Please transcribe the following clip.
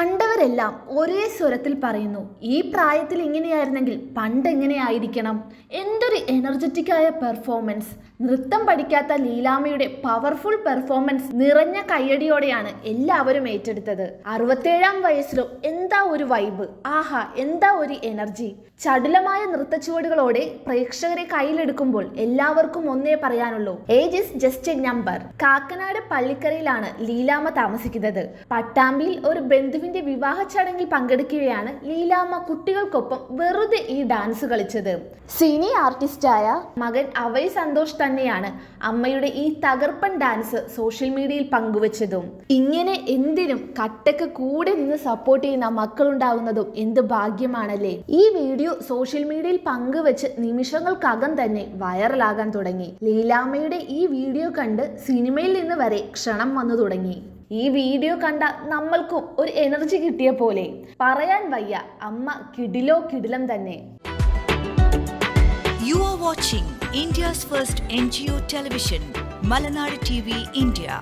കണ്ടവരെല്ലാം ഒരേ സ്വരത്തിൽ പറയുന്നു, ഈ പ്രായത്തിൽ ഇങ്ങനെയായിരുന്നെങ്കിൽ പണ്ട് എങ്ങനെയായിരിക്കണം. എന്തൊരു എനർജറ്റിക്കായ പെർഫോമൻസ്. നൃത്തം പഠിക്കാത്ത ലീലാമ്മയുടെ പവർഫുൾ പെർഫോമൻസ് നിറഞ്ഞ കയ്യടിയോടെയാണ് എല്ലാവരും ഏറ്റെടുത്തത്. 67-ാം വയസ്സിലും എന്താ ഒരു വൈബ്, ആഹാ എന്താ ഒരു എനർജി. ചടുലമായ നൃത്തച്ചുവടുകളോടെ പ്രേക്ഷകരെ കയ്യിലെടുക്കുമ്പോൾ എല്ലാവർക്കും ഒന്നേ പറയാനുള്ളൂ, age is just a number. Kakkanad പള്ളിക്കരയിലാണ് ലീലാമ്മ താമസിക്കുന്നത്. പട്ടാമ്പിയിൽ ഒരു ബന്ധുവിന്റെ വിവാഹ ചടങ്ങിൽ പങ്കെടുക്കുകയാണ് ലീലാമ്മ കുട്ടികൾക്കൊപ്പം വെറുതെ ഈ ഡാൻസ് കളിച്ചത്. സിനി ആർട്ടിസ്റ്റായ മകൻ അവയ് സന്തോഷ് തന്നെയാണ് അമ്മയുടെ ഈ തകർപ്പൻ ഡാൻസ് സോഷ്യൽ മീഡിയയിൽ പങ്കുവച്ചതും. ഇങ്ങനെ എന്തിനും കട്ടക്ക് കൂടെ നിന്ന് സപ്പോർട്ട് ചെയ്യുന്ന മക്കളുണ്ടാകുന്നതും എന്ത് ഭാഗ്യമാണല്ലേ. ഈ വീഡിയോ സോഷ്യൽ മീഡിയയിൽ പങ്കുവെച്ച് നിമിഷങ്ങൾക്കകം തന്നെ വൈറലാകാൻ തുടങ്ങി. ലീലാമ്മയുടെ ഈ വീഡിയോ കണ്ട് സിനിമയിൽ നിന്ന് വരെ ക്ഷണം വന്നു തുടങ്ങി. ഈ വീഡിയോ കണ്ട നമ്മൾക്കും ഒരു എനർജി കിട്ടിയ പോലെ. പറയാൻ വയ്യ, അമ്മ കിടിലോ കിടിലം തന്നെ. You are watching India's first NGO television, Malanadu TV India.